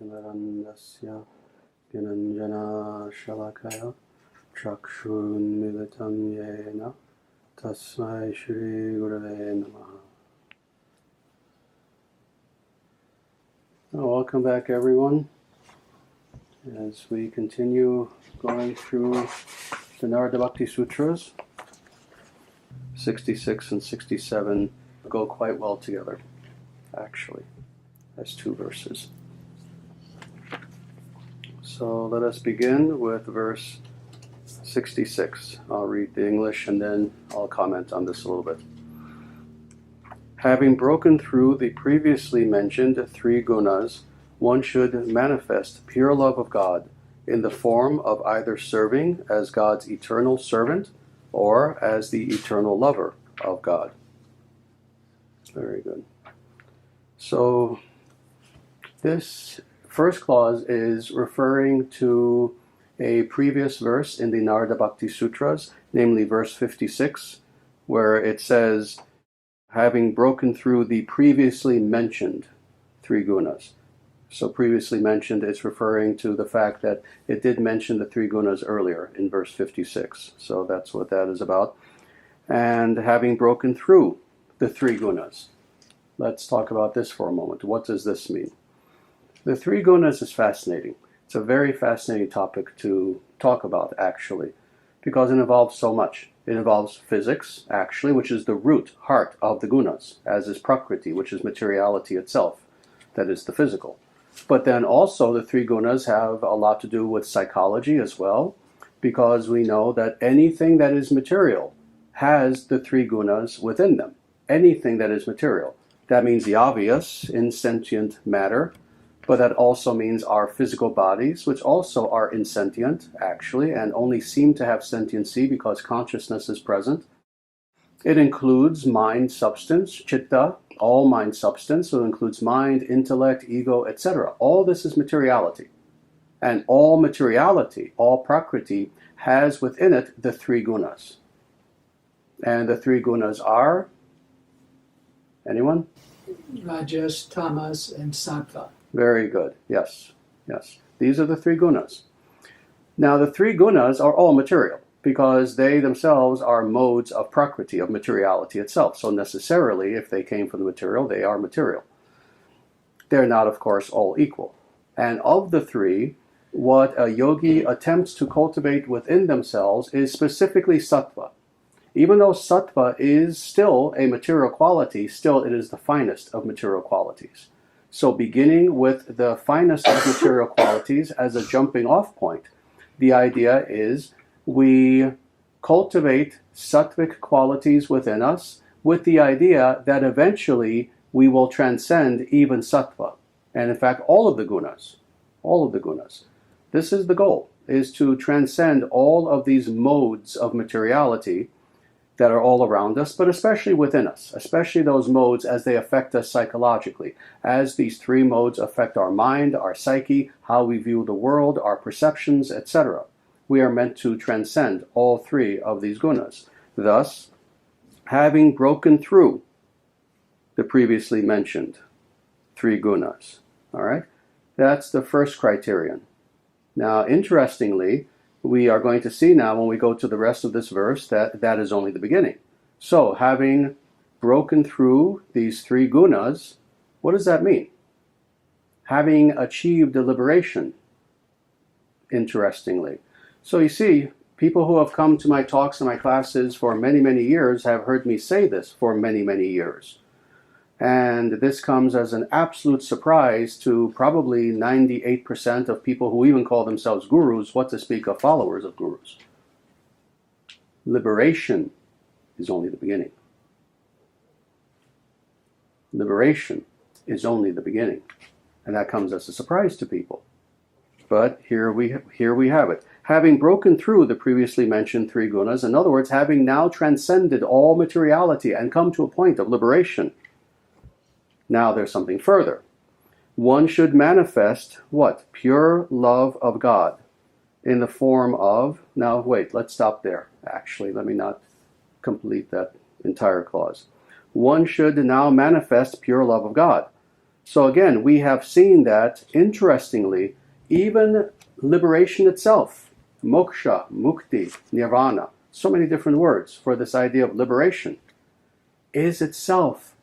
Jyotirmirandasya Gyananjana Shalakaya Chakshurunmilitam Yena Tasmai Shri Gurave Namaha. Welcome back, everyone, as we continue going through the Narada Bhakti Sutras. 66 and 67 go quite well together, actually, as two verses. So let us begin with verse 66. I'll read the English and then I'll comment on this a little bit. Having broken through the previously mentioned three gunas, one should manifest pure love of God in the form of either serving as God's eternal servant or as the eternal lover of God. Very good. So this first clause is referring to a previous verse in the Narada Bhakti Sutras, namely verse 56, where it says, having broken through the previously mentioned three gunas. So previously mentioned, it's referring to the fact that it did mention the three gunas earlier in verse 56. So that's what that is about. And having broken through the three gunas. Let's talk about this for a moment. What does this mean? The three gunas is fascinating. It's a very fascinating topic to talk about, actually, because it involves so much. It involves physics, actually, which is the root, heart of the gunas, as is prakriti, which is materiality itself, that is the physical. But then also the three gunas have a lot to do with psychology as well, because we know that anything that is material has the three gunas within them. Anything that is material. That means the obvious in sentient matter, but that also means our physical bodies, which also are insentient, actually, and only seem to have sentiency because consciousness is present. It includes mind substance, chitta, all mind substance, so it includes mind, intellect, ego, etc. All this is materiality. And all materiality, all prakriti, has within it the three gunas. And the three gunas are, anyone? Rajas, Tamas, and Sattva. Very good. Yes. Yes. These are the three gunas. Now, the three gunas are all material because they themselves are modes of prakriti, of materiality itself. So necessarily, if they came from the material, they are material. They're not, of course, all equal. And of the three, what a yogi attempts to cultivate within themselves is specifically sattva. Even though sattva is still a material quality, still it is the finest of material qualities. So beginning with the finest of material qualities as a jumping off point, the idea is we cultivate sattvic qualities within us with the idea that eventually we will transcend even sattva. And in fact, all of the gunas. This is the goal, is to transcend all of these modes of materiality that are all around us, but especially within us, especially those modes as they affect us psychologically, as these three modes affect our mind, our psyche, how we view the world, our perceptions, etc. We are meant to transcend all three of these gunas. Thus, having broken through the previously mentioned three gunas, all right? That's the first criterion. Now, interestingly, we are going to see now when we go to the rest of this verse that that is only the beginning. So, having broken through these three gunas, what does that mean? Having achieved liberation, interestingly. So you see, people who have come to my talks and my classes for many, many years have heard me say this for many, many years. And this comes as an absolute surprise to probably 98% of people who even call themselves gurus, what to speak of followers of gurus. Liberation is only the beginning. Liberation is only the beginning. And that comes as a surprise to people. But here we have it. Having broken through the previously mentioned three gunas, in other words, having now transcended all materiality and come to a point of liberation, now there's something further. One should manifest what? Pure love of God in the form of, now wait, let's stop there. Actually, let me not complete that entire clause. One should now manifest pure love of God. So again, we have seen that, interestingly, even liberation itself, moksha, mukti, nirvana, so many different words for this idea of liberation, is itself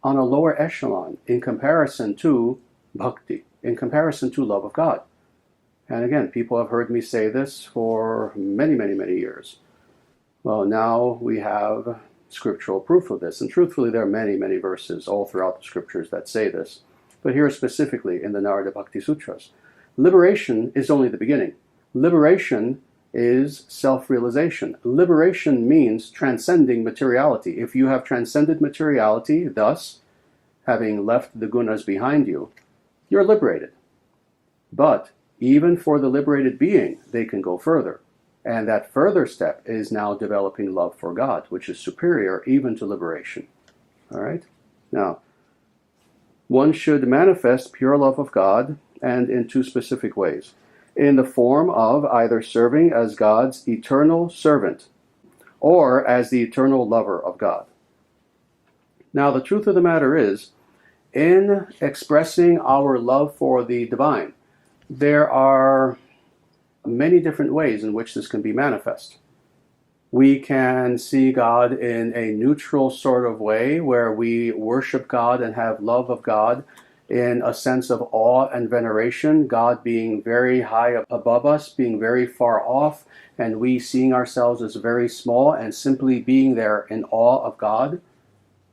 on a lower echelon in comparison to bhakti, in comparison to love of God. And again, people have heard me say this for many, many, many years. Well, now we have scriptural proof of this. And truthfully, there are many, many verses all throughout the scriptures that say this. But here specifically in the Narada Bhakti Sutras, liberation is only the beginning. Liberation is self-realization. Liberation means transcending materiality. If you have transcended materiality, thus having left the gunas behind you, you're liberated. But even for the liberated being, they can go further. And that further step is now developing love for God, which is superior even to liberation. All right? Now, one should manifest pure love of God, and in two specific ways. In the form of either serving as God's eternal servant or as the eternal lover of God. Now, the truth of the matter is, in expressing our love for the divine, there are many different ways in which this can be manifest. We can see God in a neutral sort of way where we worship God and have love of God in a sense of awe and veneration, God being very high above us, being very far off, and we seeing ourselves as very small and simply being there in awe of God.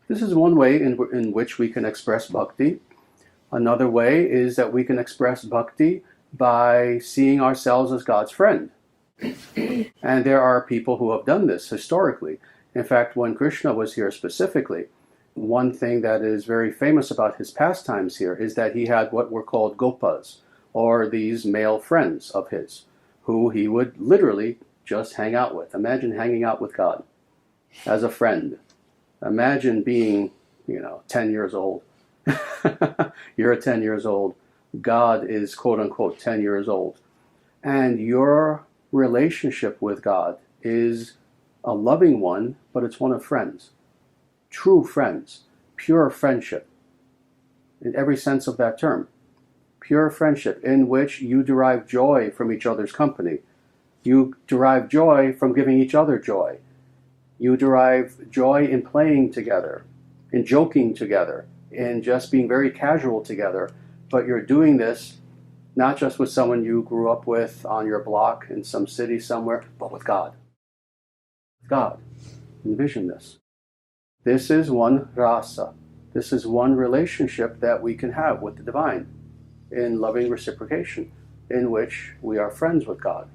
This is one way in which we can express bhakti. Another way is that we can express bhakti by seeing ourselves as God's friend. And there are people who have done this historically. In fact, when Krishna was here specifically, one thing that is very famous about his pastimes here is that he had what were called gopas, or these male friends of his, who he would literally just hang out with. Imagine hanging out with God as a friend. Imagine being, 10 years old. You're 10 years old. God is, quote unquote, 10 years old. And your relationship with God is a loving one, but it's one of friends. True friends. Pure friendship. In every sense of that term. Pure friendship in which you derive joy from each other's company. You derive joy from giving each other joy. You derive joy in playing together, in joking together, in just being very casual together. But you're doing this not just with someone you grew up with on your block in some city somewhere, but with God. God. Envision this. This is one rasa. This is one relationship that we can have with the divine in loving reciprocation, in which we are friends with God.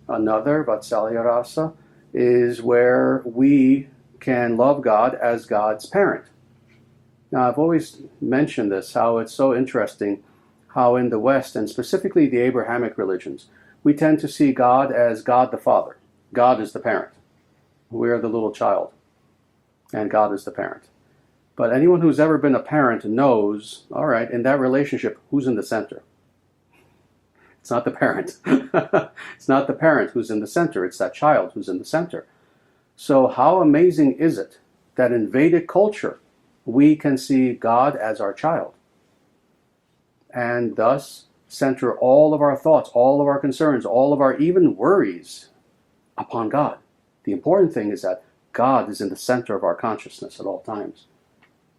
Another, Vatsalya rasa, is where we can love God as God's parent. Now, I've always mentioned this, how it's so interesting how in the West, and specifically the Abrahamic religions, we tend to see God as God the Father. God is the parent. We are the little child, and God is the parent. But anyone who's ever been a parent knows, all right, in that relationship, who's in the center? It's not the parent. It's not the parent who's in the center. It's that child who's in the center. So how amazing is it that in Vedic culture, we can see God as our child, and thus center all of our thoughts, all of our concerns, all of our even worries upon God. The important thing is that God is in the center of our consciousness at all times.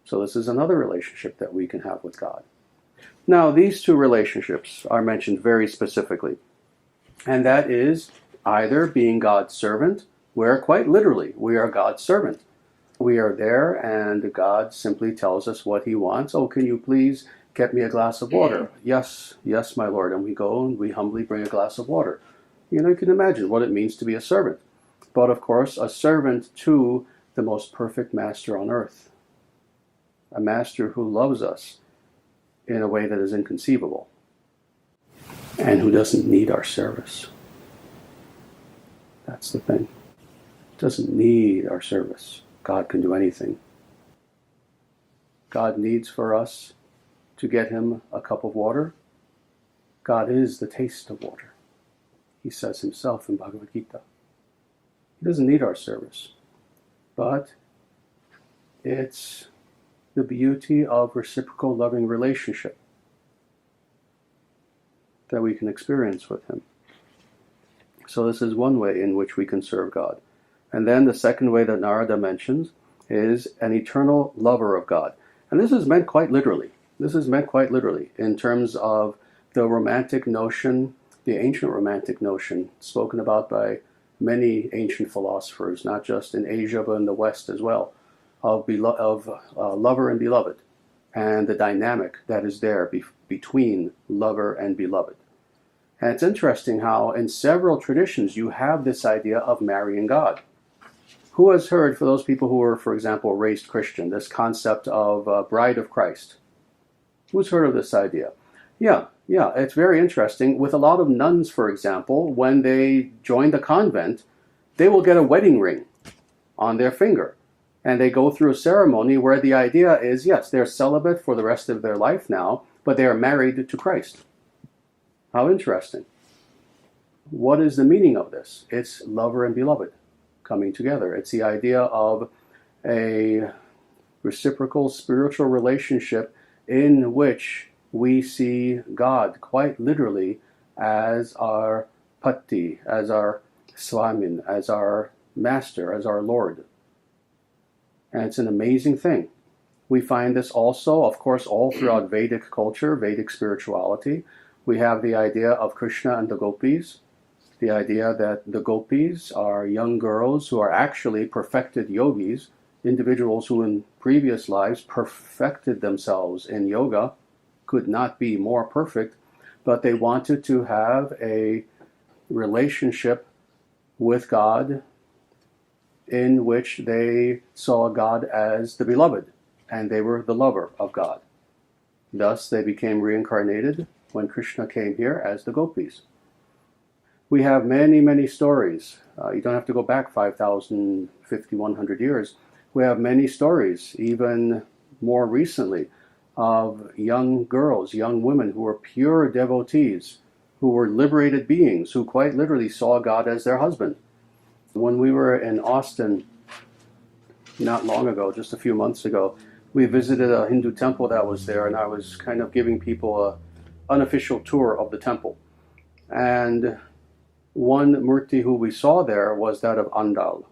So this is another relationship that we can have with God. Now, these two relationships are mentioned very specifically, and that is either being God's servant, where quite literally we are God's servant. We are there and God simply tells us what he wants. Oh, can you please get me a glass of water? Yes, yes, my Lord. And we go and we humbly bring a glass of water. You can imagine what it means to be a servant. But of course, a servant to the most perfect master on earth. A master who loves us in a way that is inconceivable. And who doesn't need our service. That's the thing. Doesn't need our service. God can do anything. God needs for us to get him a cup of water. God is the taste of water. He says himself in Bhagavad-Gita. He doesn't need our service. But it's the beauty of reciprocal loving relationship that we can experience with Him. So this is one way in which we can serve God. And then the second way that Narada mentions is an eternal lover of God. And this is meant quite literally. This is meant quite literally in terms of the romantic notion, the ancient romantic notion spoken about by many ancient philosophers, not just in Asia but in the West as well, of lover and beloved, and the dynamic that is there between lover and beloved. And it's interesting how in several traditions you have this idea of marrying God. Who has heard, for those people who were, for example, raised Christian, this concept of bride of Christ? Who's heard of this idea? Yeah, it's very interesting. With a lot of nuns, for example, when they join the convent, they will get a wedding ring on their finger. And they go through a ceremony where the idea is, yes, they're celibate for the rest of their life now, but they are married to Christ. How interesting. What is the meaning of this? It's lover and beloved coming together. It's the idea of a reciprocal spiritual relationship in which we see God quite literally as our pati, as our swamin, as our master, as our Lord. And it's an amazing thing. We find this also, of course, all throughout Vedic culture, Vedic spirituality. We have the idea of Krishna and the gopis, the idea that the gopis are young girls who are actually perfected yogis, individuals who in previous lives perfected themselves in yoga, could not be more perfect, but they wanted to have a relationship with God in which they saw God as the beloved, and they were the lover of God. Thus, they became reincarnated when Krishna came here as the gopis. We have many, many stories. You don't have to go back 5,000, 5,100 years. We have many stories, even more recently, of young girls, young women who were pure devotees, who were liberated beings, who quite literally saw God as their husband. When we were in Austin, not long ago, just a few months ago, we visited a Hindu temple that was there, and I was kind of giving people an unofficial tour of the temple. And one murti who we saw there was that of Andal.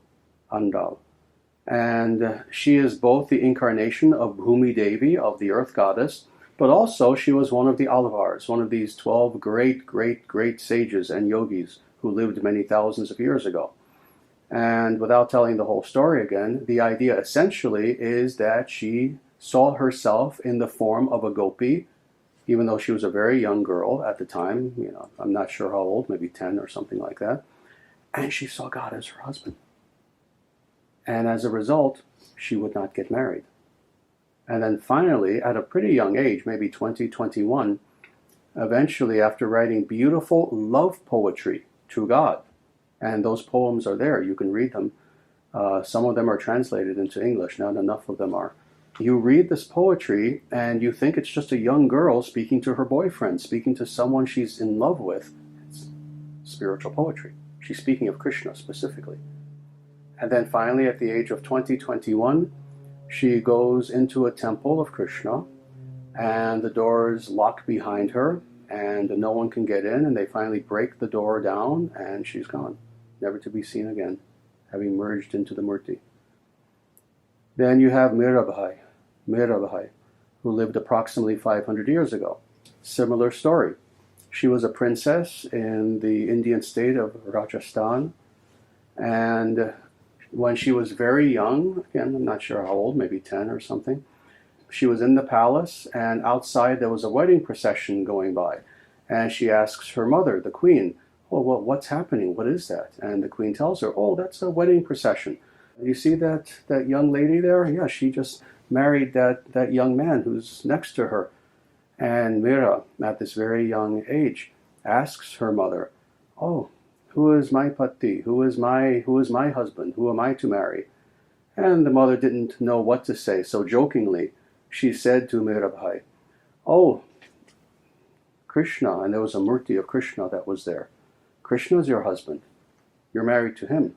And she is both the incarnation of Bhumi Devi, of the earth goddess, but also she was one of the Alvars, one of these 12 great sages and yogis who lived many thousands of years ago. And without telling the whole story again, the idea essentially is that she saw herself in the form of a gopi, even though she was a very young girl at the time, I'm not sure how old, maybe 10 or something like that. And she saw God as her husband. And as a result, she would not get married. And then finally, at a pretty young age, maybe 20, 21, eventually after writing beautiful love poetry to God, and those poems are there, you can read them. Some of them are translated into English, not enough of them are. You read this poetry and you think it's just a young girl speaking to her boyfriend, speaking to someone she's in love with. It's spiritual poetry. She's speaking of Krishna specifically. And then finally, at the age of 20, 21, she goes into a temple of Krishna, and the doors lock behind her, and no one can get in, and they finally break the door down, and she's gone, never to be seen again, having merged into the Murti. Then you have Mirabhai, who lived approximately 500 years ago. Similar story. She was a princess in the Indian state of Rajasthan, and when she was very young, again, I'm not sure how old, maybe 10 or something, she was in the palace, and outside there was a wedding procession going by. And she asks her mother, the queen, well, what's happening? What is that? And the queen tells her, oh, that's a wedding procession. You see that young lady there? Yeah, she just married that young man who's next to her. And Mira, at this very young age, asks her mother, oh, who is my pati? Who is my husband? Who am I to marry? And the mother didn't know what to say, so jokingly she said to Mirabhai, oh, Krishna, and there was a murti of Krishna that was there. Krishna is your husband. You're married to him.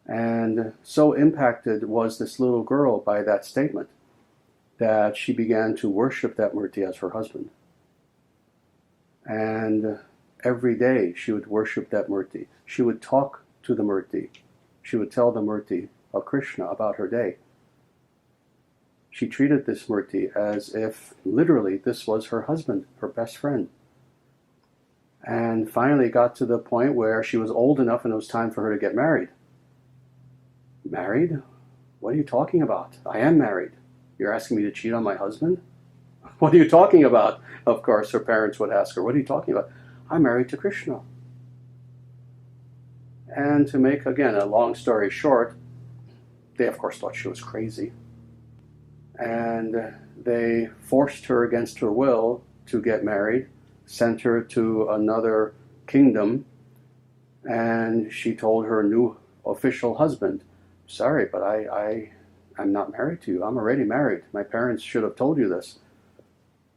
And so impacted was this little girl by that statement that she began to worship that Murti as her husband. And every day she would worship that Murti. She would talk to the Murti. She would tell the Murti of Krishna about her day. She treated this Murti as if literally this was her husband, her best friend. And finally got to the point where she was old enough and it was time for her to get married. Married? What are you talking about? I am married. You're asking me to cheat on my husband? What are you talking about? Of course, her parents would ask her, what are you talking about? I'm married to Krishna. And to make, again, a long story short, they of course thought she was crazy. And they forced her against her will to get married, sent her to another kingdom, and she told her new official husband, sorry, but I'm not married to you. I'm already married. My parents should have told you this.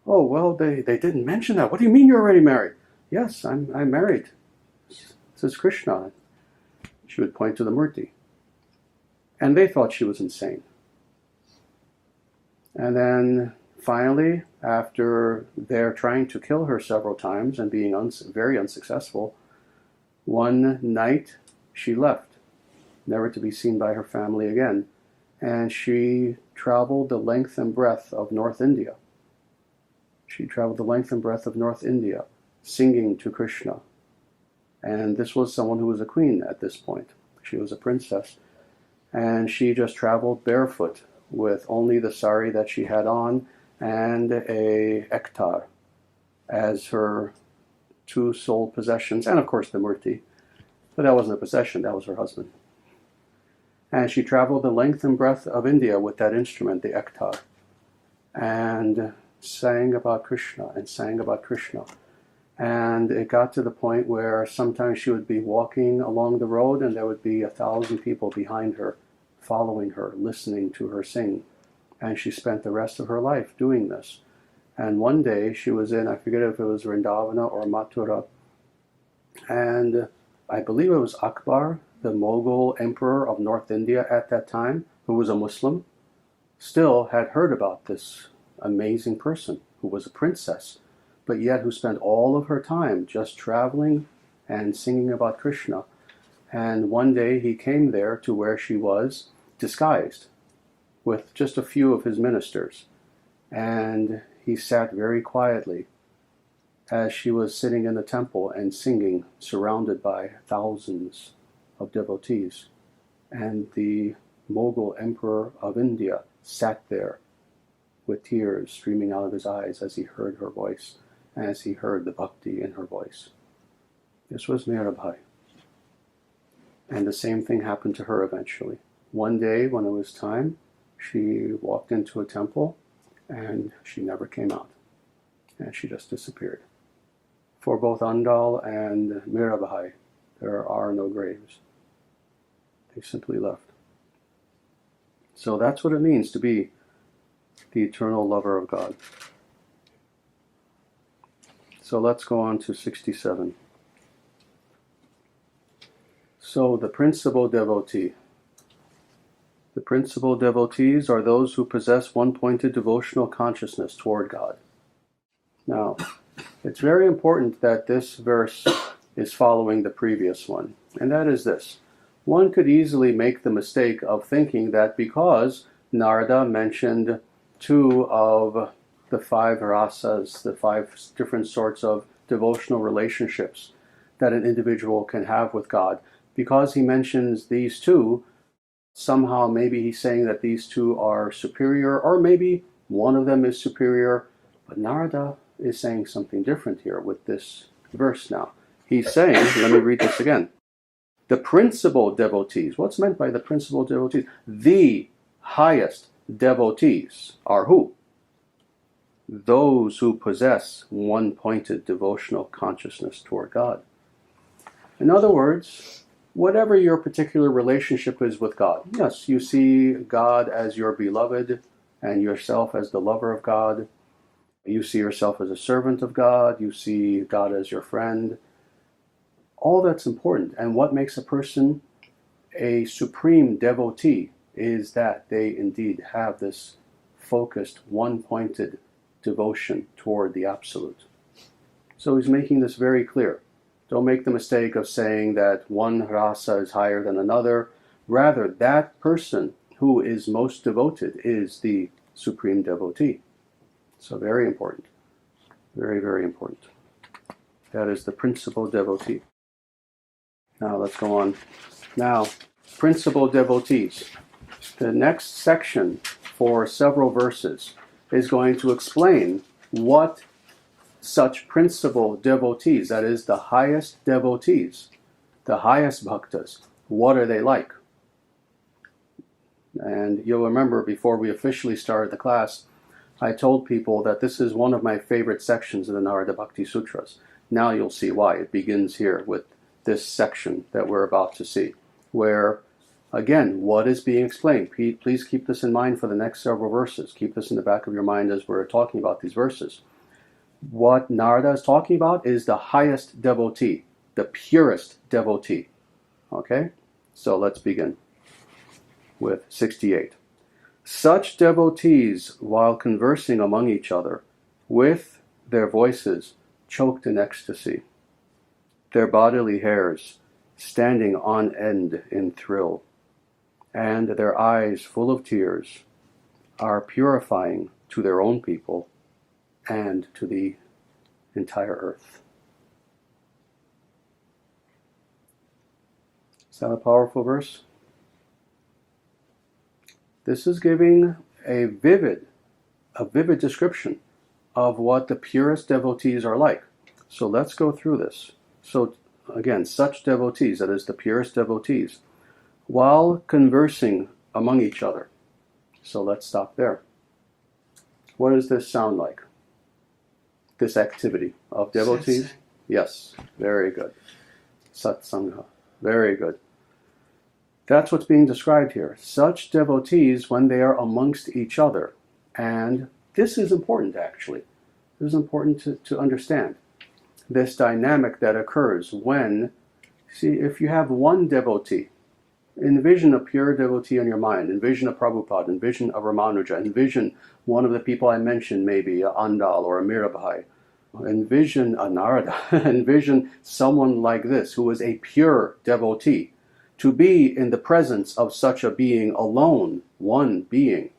Oh, well, they didn't mention that. What do you mean you're already married? Yes, I'm married. This is Krishna. She would point to the Murti. And they thought she was insane. And then finally, after their trying to kill her several times and being very unsuccessful, one night she left, never to be seen by her family again. And she traveled the length and breadth of North India. She traveled the length and breadth of North India, singing to Krishna. And this was someone who was a queen at this point. She was a princess. And she just traveled barefoot with only the sari that she had on and a ektar as her two sole possessions, and of course the Murti. But that wasn't a possession, that was her husband. And she traveled the length and breadth of India with that instrument, the ektar, and sang about Krishna and sang about Krishna. And it got to the point where sometimes she would be walking along the road and there would be 1,000 people behind her, following her, listening to her sing. And she spent the rest of her life doing this. And one day she was in, I forget if it was Vrindavana or Mathura, and I believe it was Akbar, the Mughal emperor of North India at that time, who was a Muslim, still had heard about this amazing person who was a princess, but yet who spent all of her time just traveling and singing about Krishna. And one day he came there to where she was, disguised, with just a few of his ministers. And he sat very quietly as she was sitting in the temple and singing, surrounded by thousands of devotees. And the Mughal emperor of India sat there with tears streaming out of his eyes as he heard her voice, as he heard the bhakti in her voice. This was Mirabhai. And the same thing happened to her eventually. One day when it was time, she walked into a temple and she never came out. And she just disappeared. For both Andal and Mirabhai, there are no graves. They simply left. So that's what it means to be the eternal lover of God. So let's go on to 67. So the principal devotee. The principal devotees are those who possess one-pointed devotional consciousness toward God. Now, it's very important that this verse is following the previous one, and that is this. One could easily make the mistake of thinking that because Narada mentioned 2 of the 5 rasas, the 5 different sorts of devotional relationships that an individual can have with God, because he mentions these 2, somehow maybe he's saying that these 2 are superior, or maybe one of them is superior. But Narada is saying something different here with this verse now. He's saying, let me read this again. The principal devotees, what's meant by the principal devotees? The highest devotees are who? Those who possess one-pointed devotional consciousness toward God. In other words, whatever your particular relationship is with God, yes, you see God as your beloved and yourself as the lover of God. You see yourself as a servant of God. You see God as your friend. All that's important. And what makes a person a supreme devotee is that they indeed have this focused, one-pointed devotion toward the Absolute. So he's making this very clear. Don't make the mistake of saying that one rasa is higher than another. Rather, that person who is most devoted is the supreme devotee. So very important. Very, very important. That is the principal devotee. Now let's go on. Now, principal devotees. The next section for several verses is going to explain what such principal devotees, that is the highest devotees, the highest bhaktas, what are they like? And you'll remember before we officially started the class, I told people that this is one of my favorite sections of the Narada Bhakti Sutras. Now you'll see why. It begins here with this section that we're about to see, where, again, what is being explained? Please keep this in mind for the next several verses. Keep this in the back of your mind as we're talking about these verses. What Narada is talking about is the highest devotee, the purest devotee. Okay? So let's begin with 68. Such devotees, while conversing among each other, with their voices choked in ecstasy, their bodily hairs standing on end in thrill, and their eyes full of tears, are purifying to their own people and to the entire earth. Is that a powerful verse? This is giving a vivid description of what the purest devotees are like. So let's go through this. So again, such devotees, that is the purest devotees, while conversing among each other. So let's stop there. What does this sound like? This activity of devotees? Satsang. Yes, very good. Satsanga, very good. That's what's being described here. Such devotees when they are amongst each other. And this is important, actually. This is important to understand. This dynamic that occurs when, see, if you have one devotee, envision a pure devotee in your mind, envision a Prabhupada, envision a Ramanuja, envision one of the people I mentioned, maybe a Andal or a Mirabhai, envision a Narada, envision someone like this who is a pure devotee. To be in the presence of such a being alone, one being,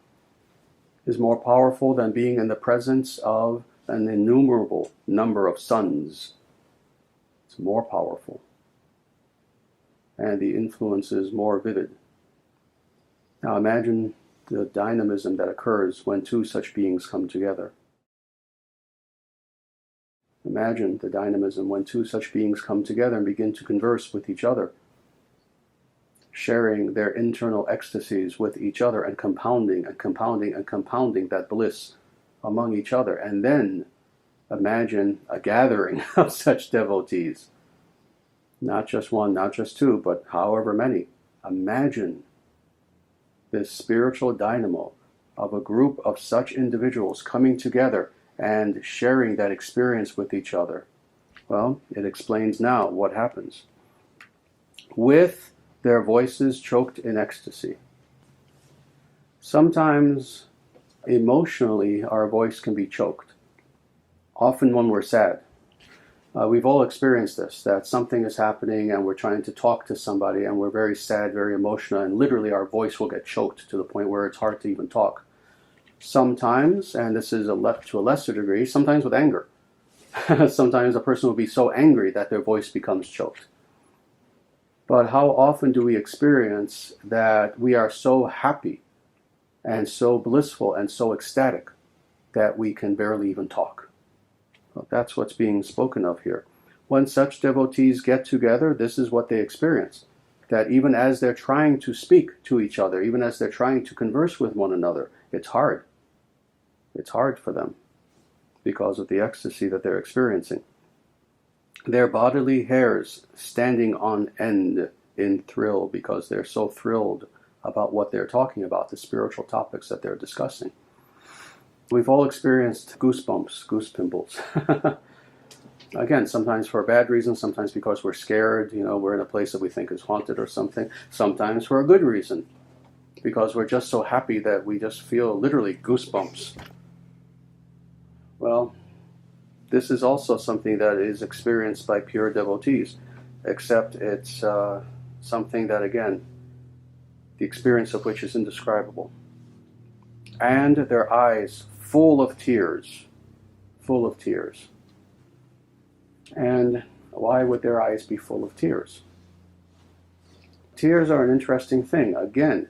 is more powerful than being in the presence of an innumerable number of suns. It's more powerful. And the influence is more vivid. Now imagine the dynamism that occurs when two such beings come together. Imagine the dynamism when two such beings come together and begin to converse with each other, sharing their internal ecstasies with each other and compounding and compounding and compounding that bliss among each other. And then imagine a gathering of such devotees. Not just one, not just two, but however many. Imagine this spiritual dynamo of a group of such individuals coming together and sharing that experience with each other. Well, it explains now what happens. With their voices choked in ecstasy. Sometimes, emotionally, our voice can be choked. Often when we're sad. We've all experienced this, that something is happening and we're trying to talk to somebody and we're very sad, very emotional, and literally our voice will get choked to the point where it's hard to even talk. Sometimes, and this is to a lesser degree, sometimes with anger. Sometimes a person will be so angry that their voice becomes choked. But how often do we experience that we are so happy and so blissful and so ecstatic that we can barely even talk? Well, that's what's being spoken of here. When such devotees get together, this is what they experience. That even as they're trying to speak to each other, even as they're trying to converse with one another, it's hard. It's hard for them because of the ecstasy that they're experiencing. Their bodily hairs standing on end in thrill because they're so thrilled about what they're talking about, the spiritual topics that they're discussing. We've all experienced goosebumps, goose pimples. Again, sometimes for a bad reason, sometimes because we're scared, we're in a place that we think is haunted or something. Sometimes for a good reason, because we're just so happy that we just feel literally goosebumps. Well, this is also something that is experienced by pure devotees, except it's something that, again, the experience of which is indescribable. And their eyes full of tears. And why would their eyes be full of tears? Tears are an interesting thing. Again,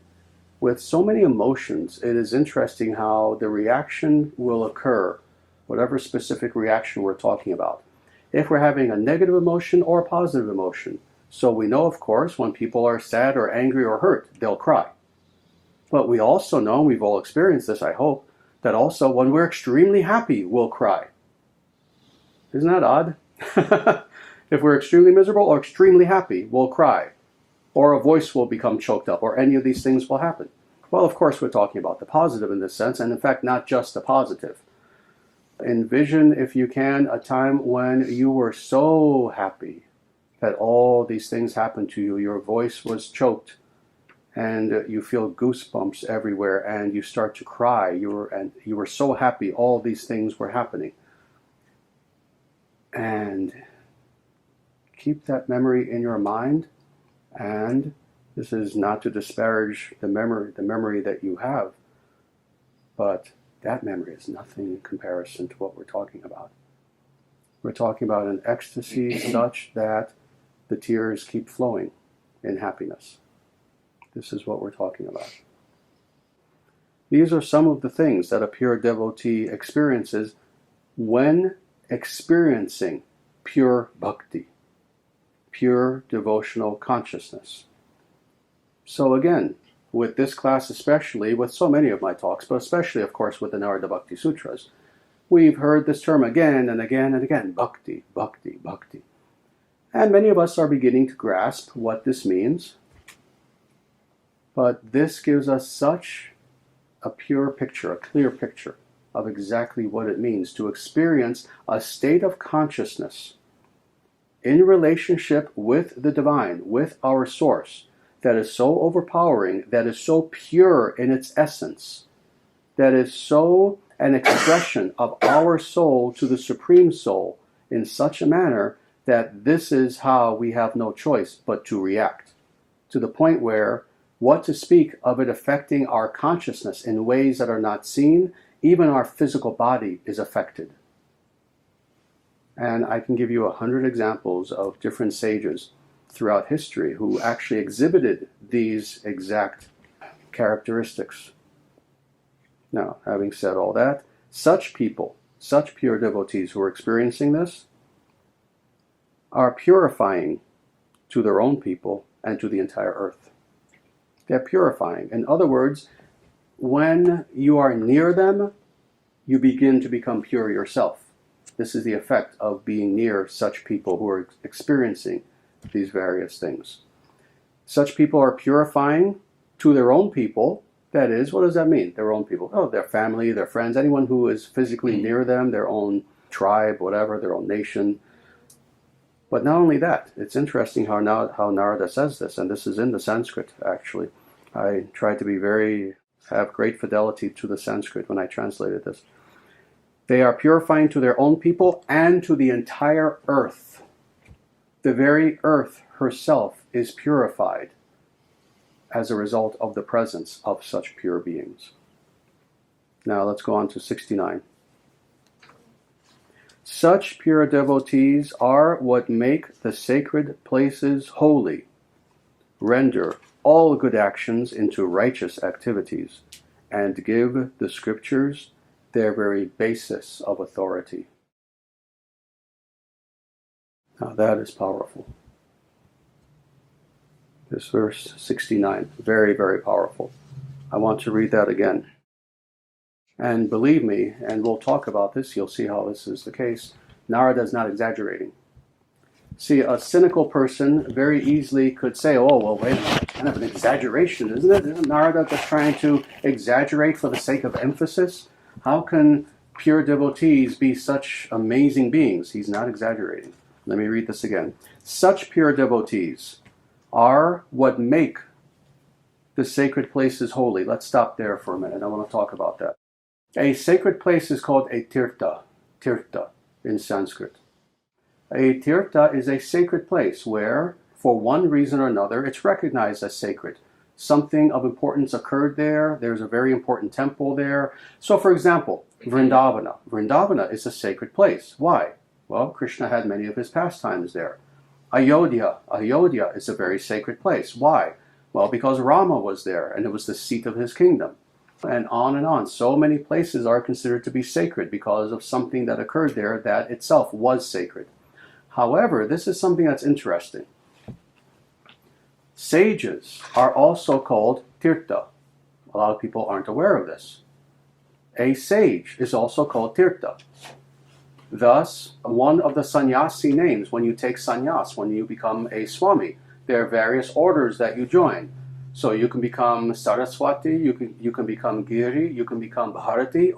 with so many emotions, it is interesting how the reaction will occur, whatever specific reaction we're talking about. If we're having a negative emotion or a positive emotion. So we know, of course, when people are sad or angry or hurt, they'll cry. But we also know, and we've all experienced this, I hope, that also when we're extremely happy, we'll cry. Isn't that odd? If we're extremely miserable or extremely happy, we'll cry. Or a voice will become choked up, or any of these things will happen. Well, of course, we're talking about the positive in this sense, and in fact, not just the positive. Envision, if you can, a time when you were so happy that all these things happened to you. Your voice was choked, and you feel goosebumps everywhere, and you start to cry. You were so happy all these things were happening. And keep that memory in your mind. And this is not to disparage the memory that you have, but that memory is nothing in comparison to what we're talking about. We're talking about an ecstasy such that the tears keep flowing in happiness. This is what we're talking about. These are some of the things that a pure devotee experiences when experiencing pure bhakti, pure devotional consciousness. So again, with this class especially, with so many of my talks, but especially, of course, with the Narada Bhakti Sutras, we've heard this term again and again and again, bhakti, bhakti, bhakti. And many of us are beginning to grasp what this means. But this gives us such a pure picture, a clear picture of exactly what it means to experience a state of consciousness in relationship with the divine, with our source, that is so overpowering, that is so pure in its essence, that is so an expression of our soul to the Supreme Soul in such a manner that this is how we have no choice but to react, to the point where what to speak of it affecting our consciousness in ways that are not seen, even our physical body is affected. And I can give you 100 examples of different sages throughout history who actually exhibited these exact characteristics. Now, having said all that, such people, such pure devotees who are experiencing this, are purifying to their own people and to the entire earth. They're purifying. In other words, when you are near them, you begin to become pure yourself. This is the effect of being near such people who are experiencing these various things. Such people are purifying to their own people. That is, what does that mean? Their own people. Oh, their family, their friends, anyone who is physically near them, their own tribe, whatever, their own nation. But not only that, it's interesting how Narada says this, and this is in the Sanskrit, actually. I tried to have great fidelity to the Sanskrit when I translated this. They are purifying to their own people and to the entire earth. The very earth herself is purified as a result of the presence of such pure beings. Now let's go on to 69. Such pure devotees are what make the sacred places holy, render all good actions into righteous activities, and give the scriptures their very basis of authority. Now that is powerful. This verse 69, very, very powerful. I want to read that again. And believe me, and we'll talk about this, you'll see how this is the case, Narada is not exaggerating. See, a cynical person very easily could say, oh, well, wait a minute, kind of an exaggeration, isn't it? Isn't Narada just trying to exaggerate for the sake of emphasis? How can pure devotees be such amazing beings. He's not exaggerating. Let me read this again. Such pure devotees are what make the sacred places holy. Let's stop there for a minute. I want to talk about that. A sacred place is called a tirtha in Sanskrit. A tirtha is a sacred place where, for one reason or another, it's recognized as sacred. Something of importance occurred there. There's a very important temple there. So, for example, Vrindavana. Vrindavana is a sacred place. Why? Well, Krishna had many of his pastimes there. Ayodhya. Ayodhya is a very sacred place. Why? Well, because Rama was there, and it was the seat of his kingdom. And on and on. So many places are considered to be sacred because of something that occurred there that itself was sacred. However, this is something that's interesting. Sages are also called tirtha. A lot of people aren't aware of this. A sage is also called tirtha. Thus, one of the sannyasi names, when you take sannyas, when you become a swami, there are various orders that you join. So you can become Saraswati, you can become Giri, you can become Bharati,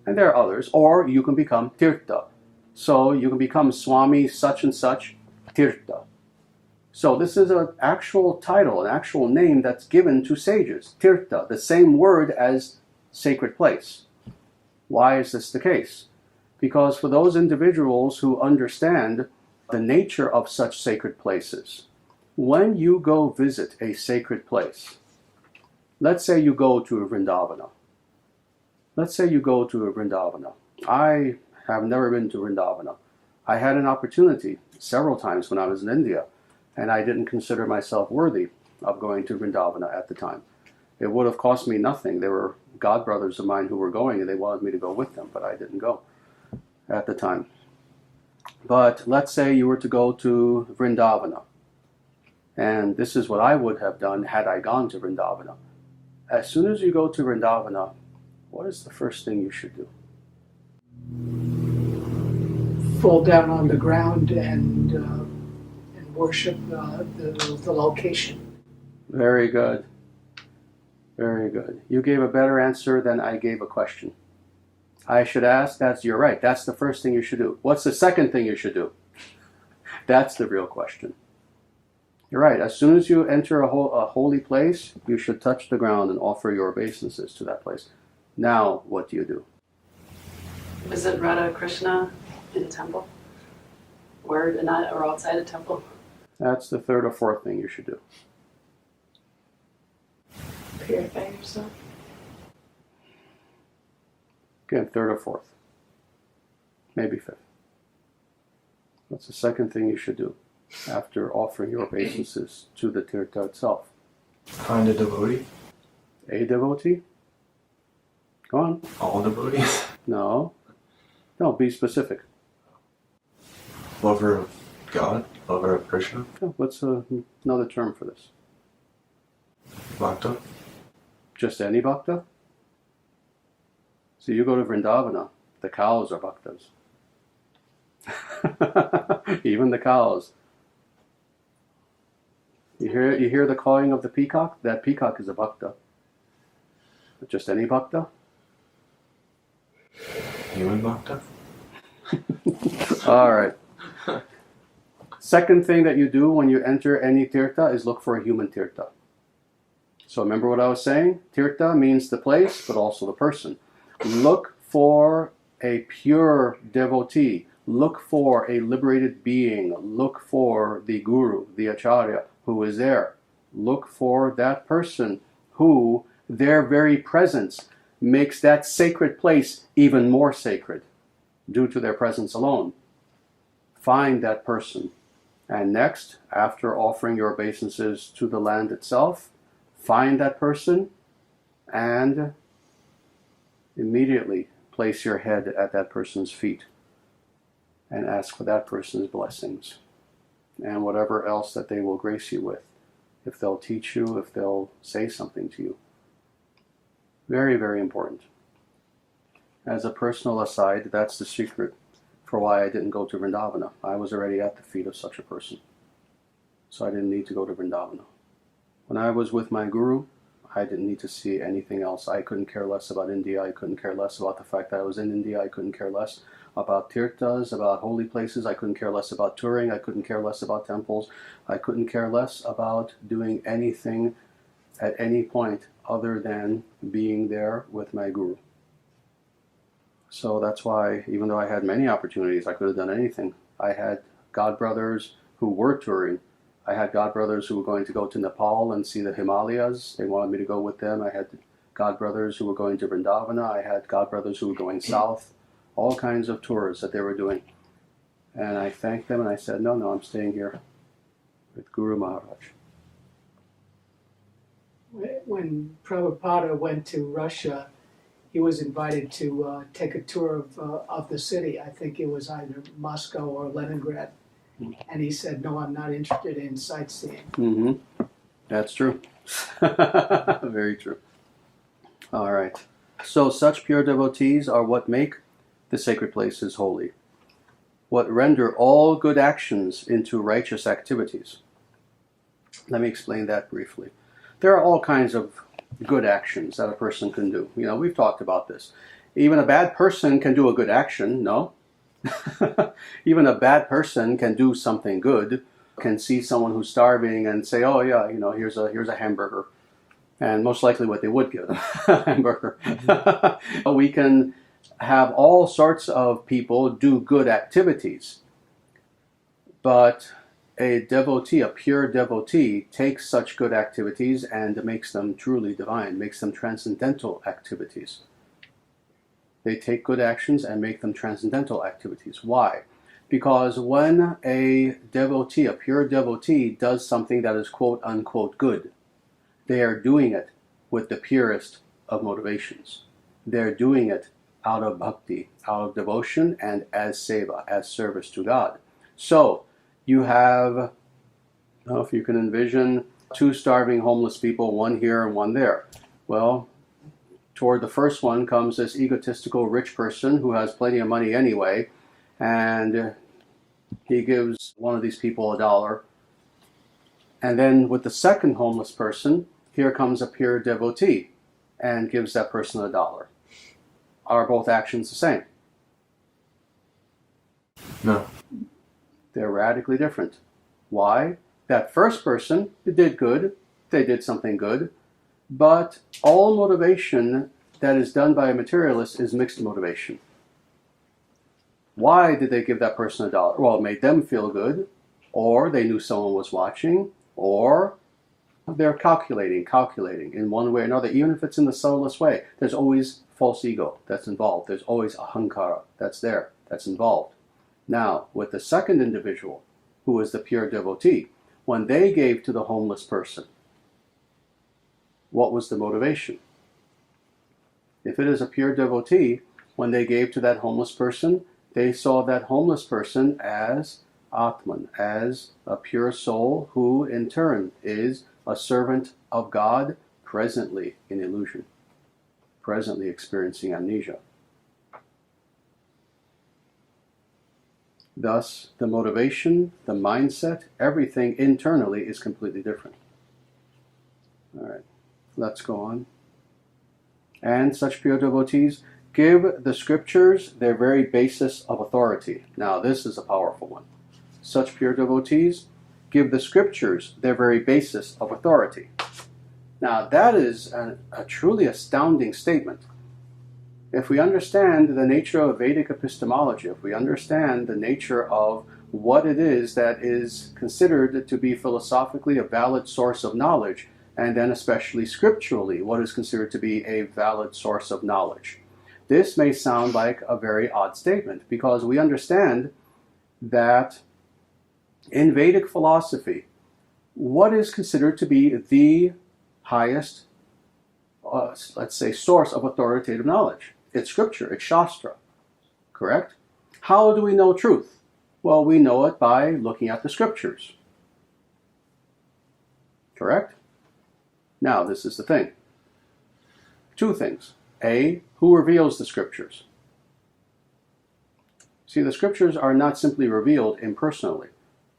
and there are others, or you can become tirtha. So you can become Swami such and such tirtha. So this is an actual title, an actual name that's given to sages. Tirtha, the same word as sacred place. Why is this the case? Because for those individuals who understand the nature of such sacred places, when you go visit a sacred place, let's say you go to Vrindavana. I have never been to Vrindavana. I had an opportunity several times when I was in India, and I didn't consider myself worthy of going to Vrindavana at the time. It would have cost me nothing. There were godbrothers of mine who were going, and they wanted me to go with them, but I didn't go at the time. But let's say you were to go to Vrindavana, and this is what I would have done had I gone to Vrindavana. As soon as you go to Vrindavana, what is the first thing you should do? Fall down on the ground and worship the location. Very good. Very good. You gave a better answer than I gave a question. I should ask, you're right, that's the first thing you should do. What's the second thing you should do? That's the real question. You're right, as soon as you enter a holy place, you should touch the ground and offer your obeisances to that place. Now, what do you do? Visit Radha Krishna in the temple? Or outside a temple? That's the third or fourth thing you should do. Purify yourself? Again, third or fourth. Maybe fifth. What's the second thing you should do after offering your obeisances to the tirtha itself? Find a devotee. A devotee? Go on. All devotees. No, be specific. Lover of God. Lover of Krishna. Yeah, what's another term for this? Bhakta. Just any bhakta? So you go to Vrindavana, the cows are bhaktas. Even the cows. You hear the cawing of the peacock? That peacock is a bhakta. Just any bhakta? Human bhakta. All right. Second thing that you do when you enter any tirtha is look for a human tirtha. So remember what I was saying? Tirtha means the place, but also the person. Look for a pure devotee. Look for a liberated being. Look for the guru, the acharya, who is there. Look for that person who, their very presence, makes that sacred place even more sacred due to their presence alone. Find that person. And next, after offering your obeisances to the land itself, find that person and immediately place your head at that person's feet and ask for that person's blessings and whatever else that they will grace you with. If they'll teach you, if they'll say something to you. Very, very important. As a personal aside, that's the secret for why I didn't go to Vrindavana. I was already at the feet of such a person. So I didn't need to go to Vrindavana. When I was with my guru, I didn't need to see anything else. I couldn't care less about India. I couldn't care less about the fact that I was in India. I couldn't care less about tirthas, about holy places. I couldn't care less about touring. I couldn't care less about temples. I couldn't care less about doing anything at any point other than being there with my guru. So that's why, even though I had many opportunities, I could have done anything. I had god brothers who were touring. I had god brothers who were going to go to Nepal and see the Himalayas. They wanted me to go with them. I had god brothers who were going to Vrindavana. I had god brothers who were going south. All kinds of tours that they were doing. And I thanked them and I said, no, I'm staying here with Guru Maharaj. When Prabhupada went to Russia, he was invited to take a tour of the city. I think it was either Moscow or Leningrad. And he said, no, I'm not interested in sightseeing. Mm-hmm. That's true. Very true. All right. So such pure devotees are what make the sacred places holy, what render all good actions into righteous activities. Let me explain that briefly. There are all kinds of good actions that a person can do. You know, we've talked about this. Even a bad person can do a good action, no? Even a bad person can do something good, can see someone who's starving and say, oh yeah, you know, here's a hamburger. And most likely what they would give them, a hamburger. We can have all sorts of people do good activities. But a devotee, a pure devotee, takes such good activities and makes them truly divine, makes them transcendental activities. They take good actions and make them transcendental activities. Why? Because when a devotee, a pure devotee, does something that is quote unquote good, they are doing it with the purest of motivations. They're doing it out of bhakti, out of devotion, and as seva, as service to God. So, you have, I don't know if you can envision, two starving homeless people, one here and one there. Well, toward the first one comes this egotistical rich person who has plenty of money anyway, and he gives one of these people $1. And then with the second homeless person, here comes a pure devotee and gives that person $1. Are both actions the same? No. They're radically different. Why? That first person did good, they did something good, but all motivation that is done by a materialist is mixed motivation. Why did they give that person $1? Well, it made them feel good, or they knew someone was watching, or they're calculating in one way or another, even if it's in the subtlest way. There's always false ego that's involved. There's always ahankara that's there, that's involved. Now, with the second individual, who is the pure devotee, when they gave to the homeless person, what was the motivation? If it is a pure devotee, when they gave to that homeless person, they saw that homeless person as Atman, as a pure soul who in turn is a servant of God presently in illusion, presently experiencing amnesia. Thus, the motivation, the mindset, everything internally is completely different. All right, let's go on. And such pure devotees give the scriptures their very basis of authority. Now, this is a powerful one. Such pure devotees give the scriptures their very basis of authority. Now, that is a truly astounding statement. If we understand the nature of Vedic epistemology, if we understand the nature of what it is that is considered to be philosophically a valid source of knowledge, and then especially scripturally, what is considered to be a valid source of knowledge, this may sound like a very odd statement, because we understand that in Vedic philosophy, what is considered to be the highest, let's say, source of authoritative knowledge? It's scripture, it's Shastra, correct? How do we know truth? Well, we know it by looking at the scriptures, correct? Now, this is the thing. Two things. A, who reveals the scriptures? See, the scriptures are not simply revealed impersonally.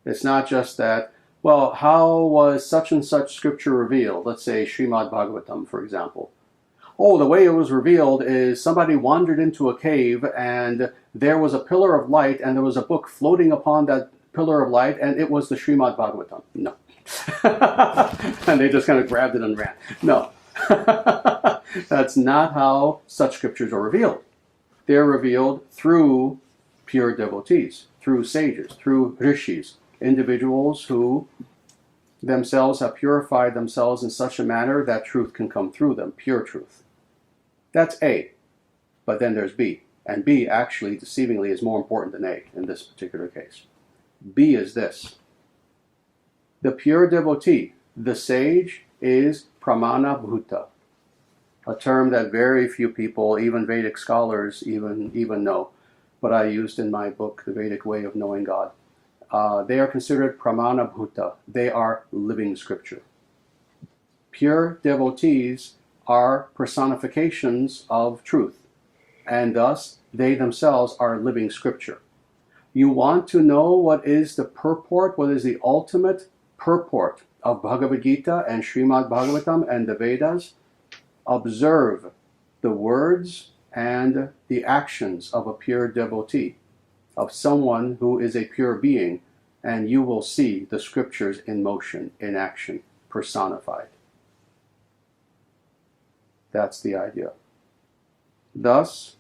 It's not just that Well, how was such and such scripture revealed? Let's say Srimad-Bhagavatam, for example. Oh, the way it was revealed is somebody wandered into a cave and there was a pillar of light and there was a book floating upon that pillar of light and it was the Srimad-Bhagavatam. No. And they just kind of grabbed it and ran. No. That's not how such scriptures are revealed. They're revealed through pure devotees, through sages, through rishis, individuals who themselves have purified themselves in such a manner that truth can come through them, pure truth. That's A. But then there's B. And B, actually, deceivingly, is more important than A in this particular case. B is this. The pure devotee, the sage, is pramana bhuta, a term that very few people, even Vedic scholars, even know, but I used in my book, The Vedic Way of Knowing God. They are considered pramana bhuta. They are living scripture. Pure devotees are personifications of truth, and thus they themselves are living scripture. You want to know what is the purport, what is the ultimate purport of Bhagavad-Gita and Srimad-Bhagavatam and the Vedas? Observe the words and the actions of a pure devotee, of someone who is a pure being, and you will see the scriptures in motion, in action, personified. That's the idea. Thus,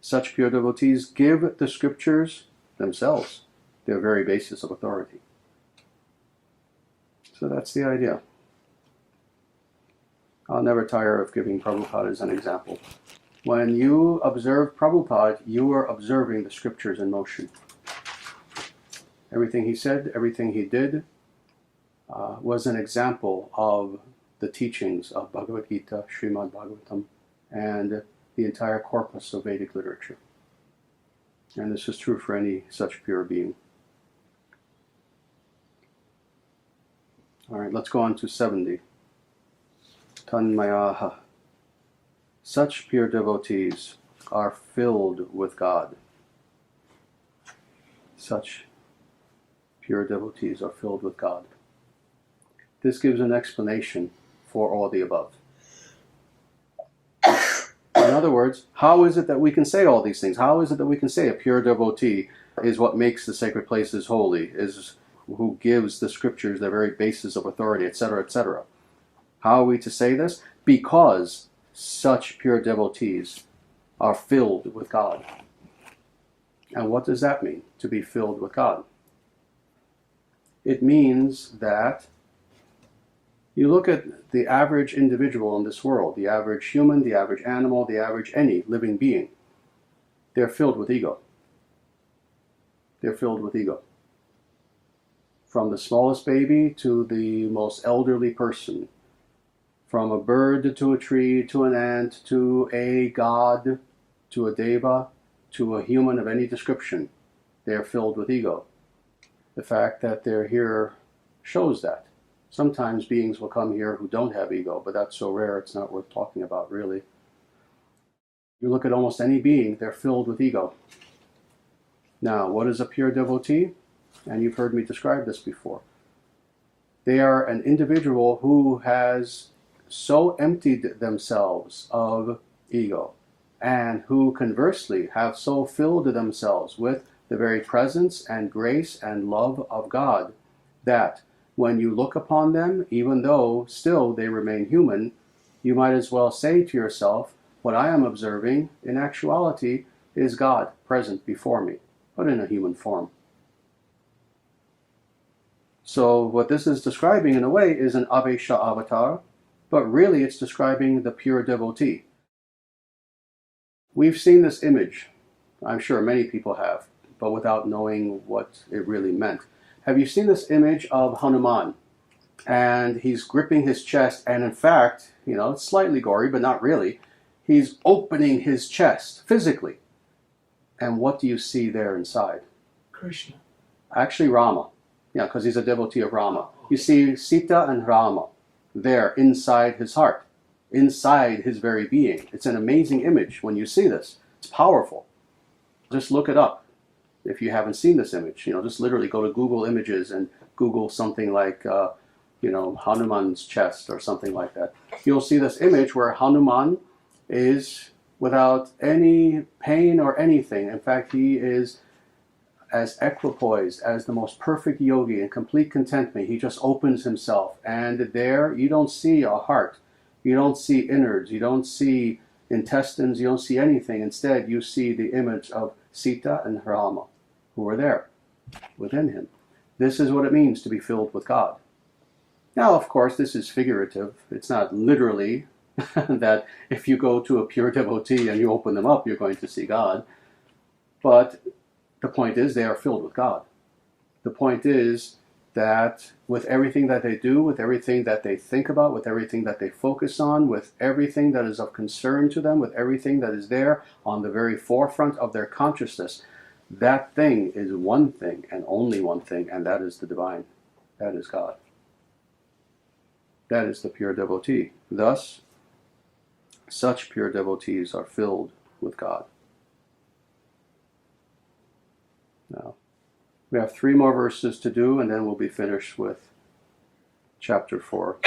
such pure devotees give the scriptures themselves their very basis of authority. So that's the idea. I'll never tire of giving Prabhupada as an example. When you observe Prabhupada, you are observing the scriptures in motion. Everything he said, everything he did was an example of the teachings of Bhagavad-Gita, Srimad-Bhagavatam, and the entire corpus of Vedic literature. And this is true for any such pure being. All right, let's go on to 70. Tanmayaha. Such pure devotees are filled with God. Such pure devotees are filled with God. This gives an explanation for all the above. In other words, how is it that we can say all these things? How is it that we can say a pure devotee is what makes the sacred places holy, is who gives the scriptures their very basis of authority, etc., etc.? How are we to say this? Because such pure devotees are filled with God. And what does that mean, to be filled with God? It means that you look at the average individual in this world, the average human, the average animal, the average any living being. They're filled with ego. They're filled with ego. From the smallest baby to the most elderly person, from a bird to a tree, to an ant, to a god, to a deva, to a human of any description, they're filled with ego. The fact that they're here shows that. Sometimes beings will come here who don't have ego, but that's so rare it's not worth talking about, really. You look at almost any being, they're filled with ego. Now, what is a pure devotee? And you've heard me describe this before. They are an individual who has so emptied themselves of ego, and who conversely have so filled themselves with the very presence and grace and love of God that when you look upon them, even though still they remain human, you might as well say to yourself, what I am observing in actuality is God present before me, but in a human form. So what this is describing in a way is an Avesha avatar, but really it's describing the pure devotee. We've seen this image, I'm sure many people have, but without knowing what it really meant. Have you seen this image of Hanuman? And he's gripping his chest, and in fact, it's slightly gory, but not really. He's opening his chest physically. And what do you see there inside? Krishna. Actually, Rama. Yeah, because he's a devotee of Rama. You see Sita and Rama there inside his heart, inside his very being. It's an amazing image when you see this. It's powerful. Just look it up if you haven't seen this image. Just literally go to Google Images and Google something like, Hanuman's chest or something like that, you'll see this image where Hanuman is without any pain or anything. In fact, he is as equipoised as the most perfect yogi in complete contentment. He just opens himself, and there you don't see a heart, you don't see innards, you don't see intestines, you don't see anything. Instead, you see the image of Sita and Rama, who are there within him. This is what it means to be filled with God. Now, of course, this is figurative. It's not literally that if you go to a pure devotee and you open them up, you're going to see God. But the point is, they are filled with God. The point is that with everything that they do, with everything that they think about, with everything that they focus on, with everything that is of concern to them, with everything that is there on the very forefront of their consciousness, that thing is one thing and only one thing, and that is the divine. That is God. That is the pure devotee. Thus, such pure devotees are filled with God. Now, we have 3 more verses to do, and then we'll be finished with chapter 4.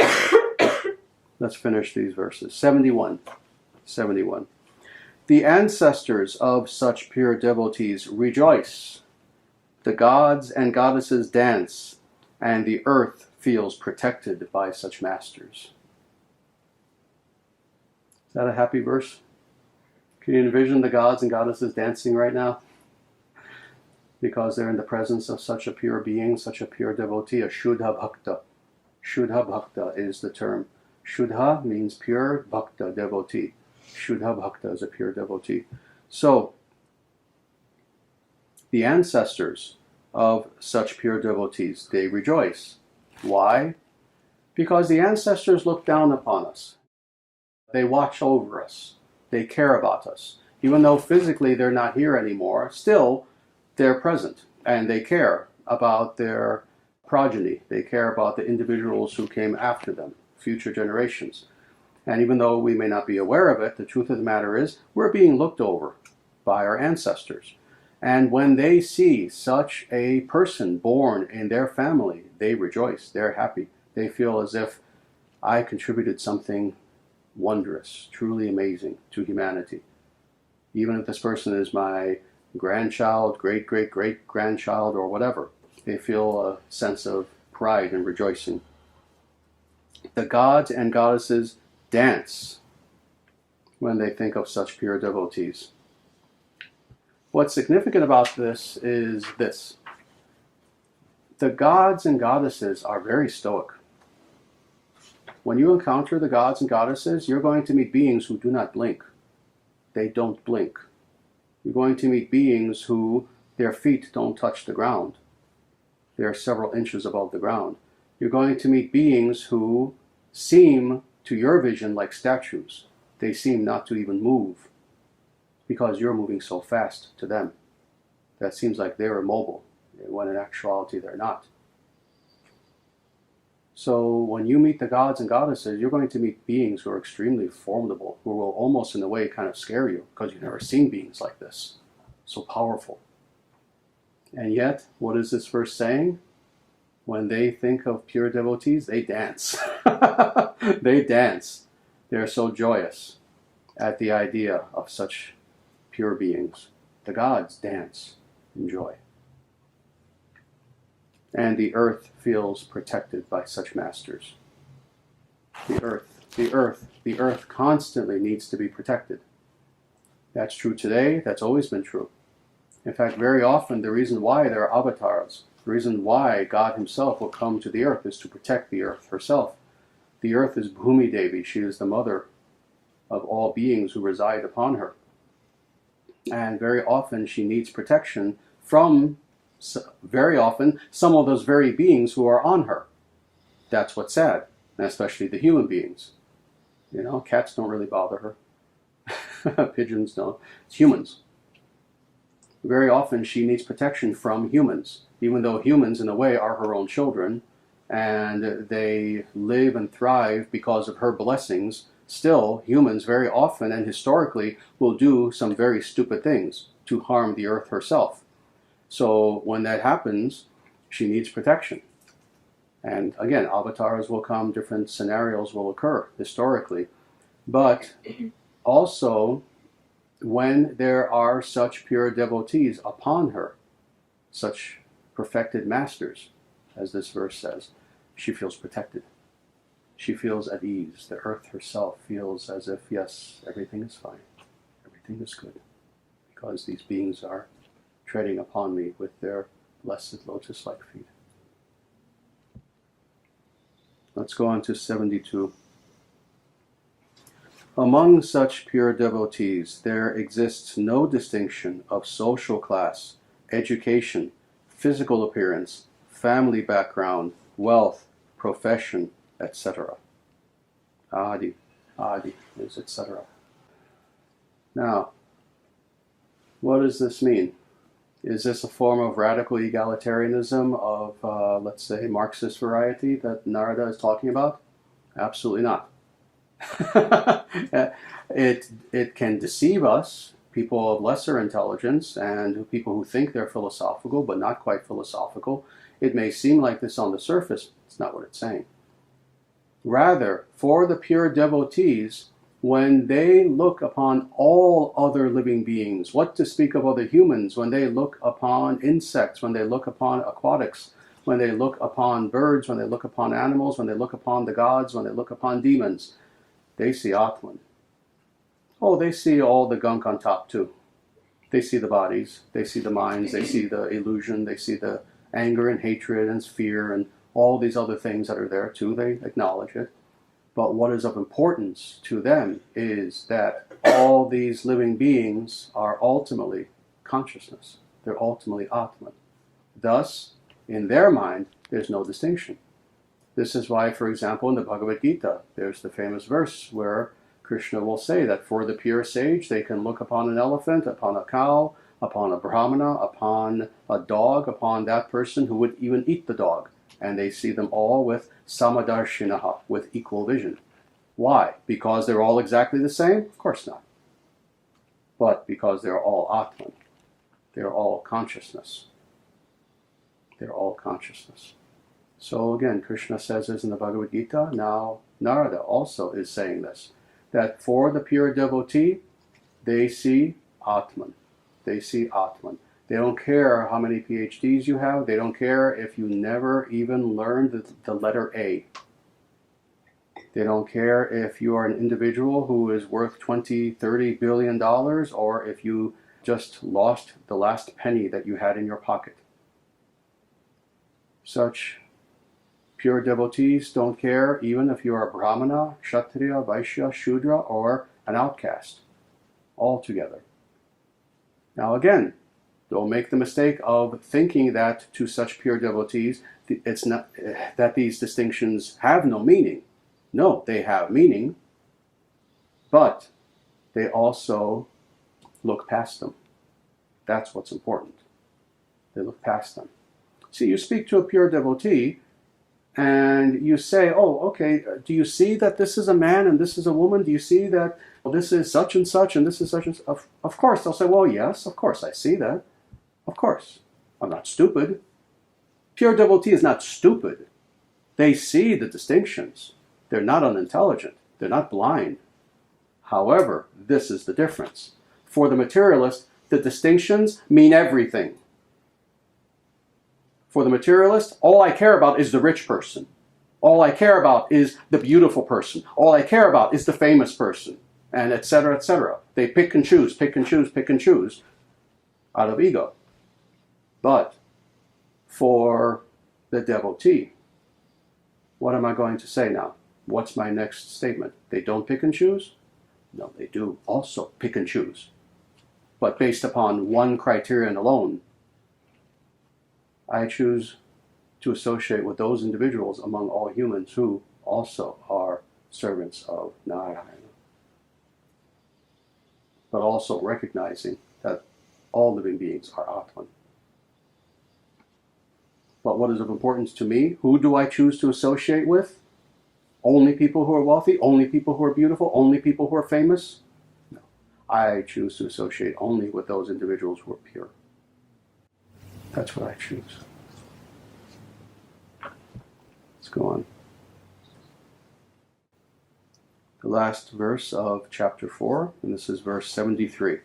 Let's finish these verses. 71. The ancestors of such pure devotees rejoice. The gods and goddesses dance, and the earth feels protected by such masters. Is that a happy verse? Can you envision the gods and goddesses dancing right now? Because they're in the presence of such a pure being, such a pure devotee, a Shuddha Bhakta. Shuddha Bhakta is the term. Shuddha means pure, Bhakta, devotee. Shuddha Bhakta is a pure devotee. So, the ancestors of such pure devotees, they rejoice. Why? Because the ancestors look down upon us. They watch over us. They care about us. Even though physically they're not here anymore, still they're present and they care about their progeny. They care about the individuals who came after them, future generations. And even though we may not be aware of it, the truth of the matter is we're being looked over by our ancestors. And when they see such a person born in their family, they rejoice, they're happy. They feel as if I contributed something wondrous, truly amazing to humanity. Even if this person is my grandchild, great-great-great-grandchild, or whatever, they feel a sense of pride and rejoicing. The gods and goddesses dance when they think of such pure devotees. What's significant about this is this. The gods and goddesses are very stoic. When you encounter the gods and goddesses, you're going to meet beings who do not blink. They don't blink. You're going to meet beings who their feet don't touch the ground. They're several inches above the ground. You're going to meet beings who seem, to your vision, like statues. They seem not to even move because you're moving so fast to them. That seems like they're immobile, when in actuality they're not. So when you meet the gods and goddesses, you're going to meet beings who are extremely formidable, who will almost in a way kind of scare you, because you've never seen beings like this, so powerful. And yet, what is this verse saying? When they think of pure devotees, they dance. They dance. They're so joyous at the idea of such pure beings. The gods dance in joy. And the earth feels protected by such masters. The earth constantly needs to be protected. That's true today, that's always been true. In fact, very often the reason why there are avatars, the reason why God himself will come to the earth is to protect the earth herself. The earth is Bhumi Devi, she is the mother of all beings who reside upon her. And very often she needs protection from, very often, some of those very beings who are on her. That's what's sad, and especially the human beings. You know, cats don't really bother her. Pigeons don't. It's humans. Very often she needs protection from humans, even though humans in a way are her own children, and they live and thrive because of her blessings. Still, humans very often and historically will do some very stupid things to harm the earth herself. So when that happens, she needs protection. And again, avatars will come, different scenarios will occur historically. But also, when there are such pure devotees upon her, such perfected masters, as this verse says, she feels protected. She feels at ease. The earth herself feels as if, yes, everything is fine. Everything is good. Because these beings are treading upon me with their blessed lotus-like feet. Let's go on to 72. Among such pure devotees, there exists no distinction of social class, education, physical appearance, family background, wealth, profession, etc. Adi is etc. Now, what does this mean? Is this a form of radical egalitarianism of, let's say, Marxist variety that Narada is talking about? Absolutely not. It can deceive us, people of lesser intelligence, and people who think they're philosophical but not quite philosophical. It may seem like this on the surface. It's not what it's saying. Rather, for the pure devotees, when they look upon all other living beings, what to speak of other humans, when they look upon insects, when they look upon aquatics, when they look upon birds, when they look upon animals, when they look upon the gods, when they look upon demons, they see Atman. Oh, they see all the gunk on top too. They see the bodies, they see the minds, they see the illusion, they see the anger and hatred and fear and all these other things that are there too. They acknowledge it. But what is of importance to them is that all these living beings are ultimately consciousness. They're ultimately Atman. Thus, in their mind, there's no distinction. This is why, for example, in the Bhagavad-Gita, there's the famous verse where Krishna will say that for the pure sage, they can look upon an elephant, upon a cow, upon a brahmana, upon a dog, upon that person who would even eat the dog. And they see them all with samadarshinaha, with equal vision. Why? Because they're all exactly the same? Of course not. But because they're all Atman. They're all consciousness. They're all consciousness. So again, Krishna says this in the Bhagavad-Gita. Now Narada also is saying this, that for the pure devotee, they see Atman. They see Atman. They don't care how many PhDs you have. They don't care if you never even learned the letter A. They don't care if you are an individual who is worth $20, $30 billion, or if you just lost the last penny that you had in your pocket. Such pure devotees don't care even if you are a Brahmana, Kshatriya, Vaishya, Shudra, or an outcast. Altogether. Now again, don't make the mistake of thinking that to such pure devotees, it's not that these distinctions have no meaning. No, they have meaning, but they also look past them. That's what's important. They look past them. See, you speak to a pure devotee, and you say, oh, okay, do you see that this is a man and this is a woman? Do you see that this is such and such and this is such and such? Of course, they'll say, well, yes, of course, I see that. Of course. I'm not stupid. Pure devotee is not stupid. They see the distinctions. They're not unintelligent. They're not blind. However, this is the difference. For the materialist, the distinctions mean everything. For the materialist, all I care about is the rich person. All I care about is the beautiful person. All I care about is the famous person, and etc., etc. They pick and choose, pick and choose, pick and choose out of ego. But for the devotee, what am I going to say now? What's my next statement? They don't pick and choose? No, they do also pick and choose. But based upon one criterion alone, I choose to associate with those individuals among all humans who also are servants of Narayana. But also recognizing that all living beings are Atman. But what is of importance to me? Who do I choose to associate with? Only people who are wealthy? Only people who are beautiful? Only people who are famous? No. I choose to associate only with those individuals who are pure. That's what I choose. go on. The last verse of chapter 4, and this is verse 73.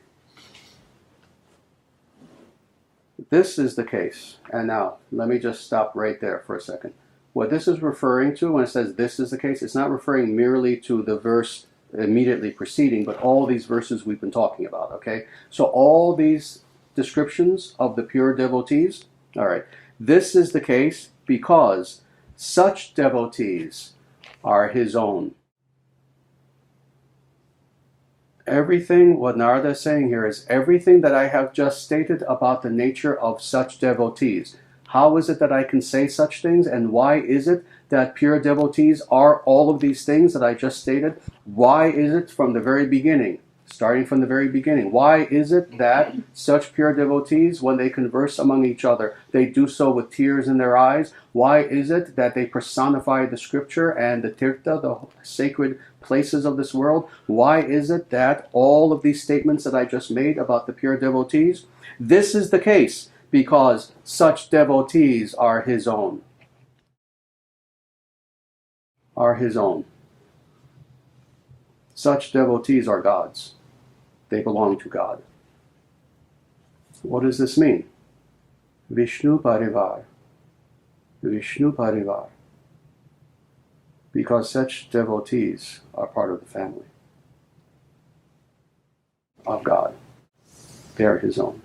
This is the case. And now, let me just stop right there for a second. What this is referring to when it says this is the case, it's not referring merely to the verse immediately preceding, but all these verses we've been talking about, okay? So all these descriptions of the pure devotees, all right, this is the case because such devotees are his own. Everything, what Narada is saying here is everything that I have just stated about the nature of such devotees. How is it that I can say such things, and why is it that pure devotees are all of these things that I just stated? Why is it from the very beginning, starting from the very beginning, why is it that such pure devotees, when they converse among each other, they do so with tears in their eyes? Why is it that they personify the scripture and the tirtha, the sacred places of this world? Why is it that all of these statements that I just made about the pure devotees? This is the case because such devotees are his own. Are his own. Such devotees are God's. They belong to God. What does this mean? Vishnu Parivar. Vishnu Parivar. Because such devotees are part of the family of God. They are his own.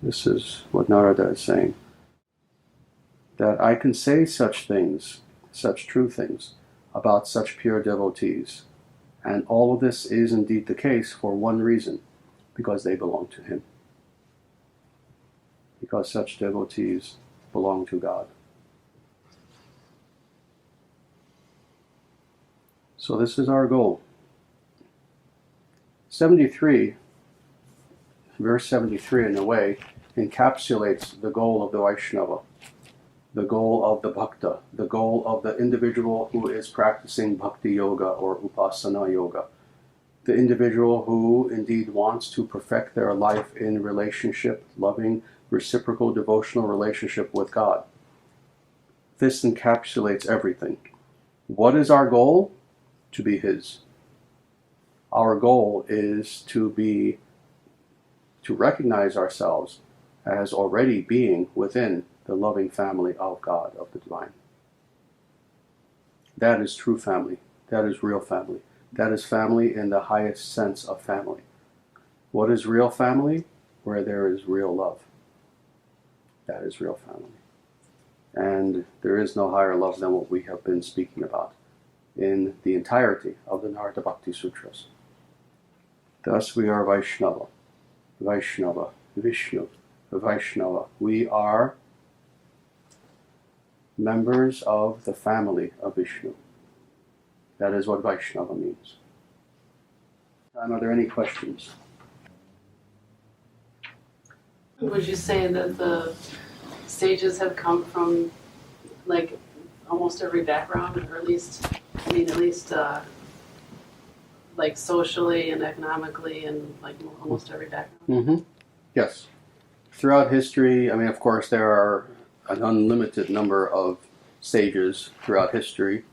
This is what Narada is saying. That I can say such things, such true things, about such pure devotees. And all of this is indeed the case for one reason, because they belong to him. Because such devotees belong to God. So this is our goal. 73, verse 73 in a way, encapsulates the goal of the Vaishnava, the goal of the Bhakta, the goal of the individual who is practicing Bhakti Yoga or Upasana Yoga, the individual who indeed wants to perfect their life in relationship, loving, reciprocal, devotional relationship with God. This encapsulates everything. What is our goal? To be his. Our goal is to recognize ourselves as already being within the loving family of God, of the divine. That is true family. That is real family. That is family in the highest sense of family. What is real family? Where there is real love. That is real family. And there is no higher love than what we have been speaking about in the entirety of the Narada Bhakti Sutras. Thus we are Vaishnava. Vaishnava, Vishnu, Vaishnava. We are members of the family of Vishnu. That is what Vaishnava means. Are there any questions? Would you say that the sages have come from like almost every background, or at least like socially and economically and like almost every background? Mm-hmm. Yes. Throughout history, I mean, of course, there are an unlimited number of sages throughout history,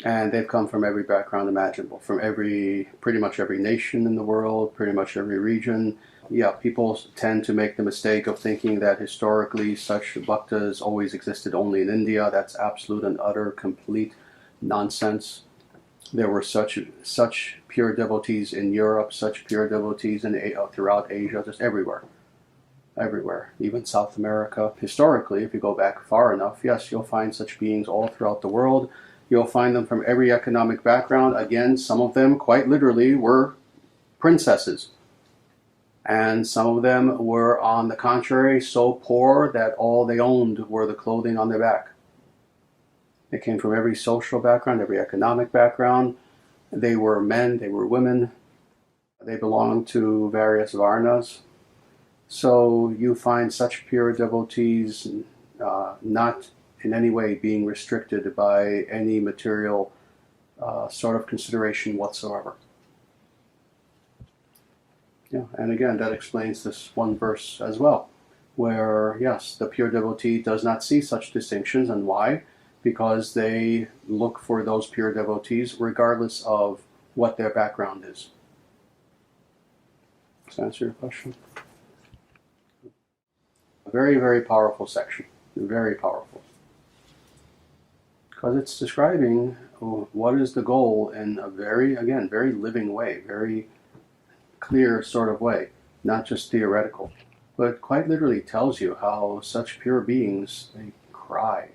and they've come from every background imaginable, from pretty much every nation in the world, pretty much every region. Yeah, people tend to make the mistake of thinking that historically such bhaktas always existed only in India. That's absolute and utter, complete nonsense. There were such pure devotees in Europe, such pure devotees throughout Asia, just everywhere. Everywhere, even South America. Historically, if you go back far enough, yes, you'll find such beings all throughout the world. You'll find them from every economic background. Again, some of them, quite literally, were princesses. And some of them were, on the contrary, so poor that all they owned were the clothing on their back. They came from every social background, every economic background. They were men, they were women. They belonged to various varnas. So you find such pure devotees not in any way being restricted by any material sort of consideration whatsoever. Yeah, and again, that explains this one verse as well. where, yes, the pure devotee does not see such distinctions. And why? Because they look for those pure devotees regardless of what their background is. Does that answer your question? A very, very powerful section. Very powerful. Because it's describing what is the goal in a very, again, very living way, very clear sort of way, not just theoretical, but quite literally tells you how such pure beings, they cry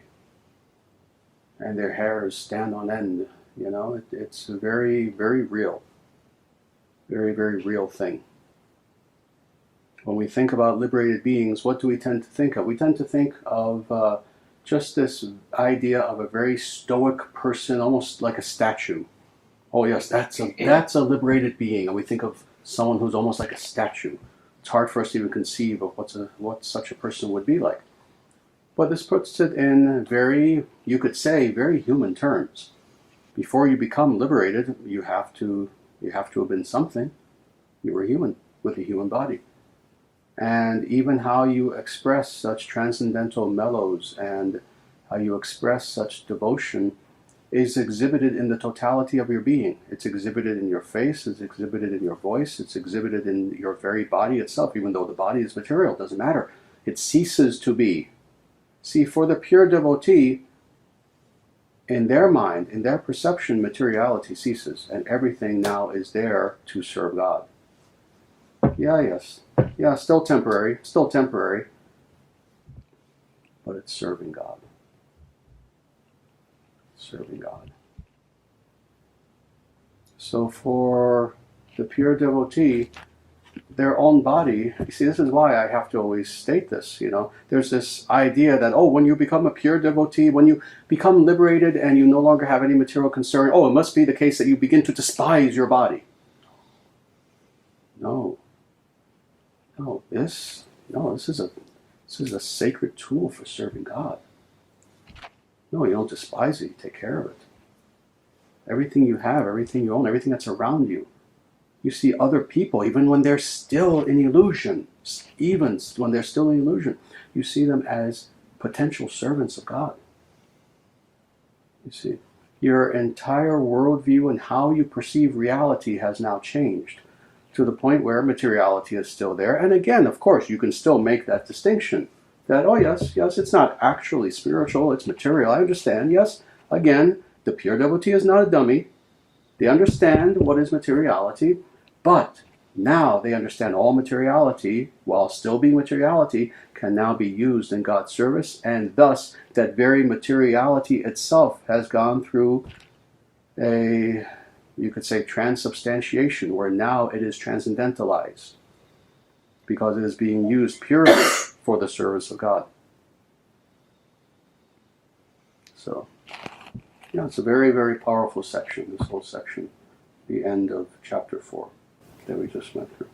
and their hairs stand on end. You know, it's a very, very real, very, very real thing. When we think about liberated beings, what do we tend to think of? We tend to think of just this idea of a very stoic person, almost like a statue. Oh yes, that's a liberated being, and we think of someone who's almost like a statue. It's hard for us to even conceive of what such a person would be like. But this puts it in very, you could say, very human terms. Before you become liberated, you have to have been something. You were human with a human body. And even how you express such transcendental mellows and how you express such devotion is exhibited in the totality of your being. It's exhibited in your face, it's exhibited in your voice, it's exhibited in your very body itself, even though the body is material, it doesn't matter. It ceases to be. See, for the pure devotee, in their mind, in their perception, materiality ceases, and everything now is there to serve God. Yeah, still temporary, but it's serving God. Serving God. So for the pure devotee, their own body, you see, this is why I have to always state this, you know. There's this idea that, when you become a pure devotee, when you become liberated and you no longer have any material concern, it must be the case that you begin to despise your body. No, this is a sacred tool for serving God. No, you don't despise it, you take care of it. Everything you have, everything you own, everything that's around you. You see other people, even when they're still in illusion, you see them as potential servants of God. You see, your entire worldview and how you perceive reality has now changed to the point where materiality is still there. And again, of course, you can still make that distinction. That, yes, it's not actually spiritual, it's material. I understand, yes. Again, the pure devotee is not a dummy. They understand what is materiality, but now they understand all materiality, while still being materiality, can now be used in God's service, and thus that very materiality itself has gone through you could say, transubstantiation, where now it is transcendentalized, because it is being used purely for the service of God. So, it's a very, very powerful section, this whole section, the end of chapter 4 that we just went through.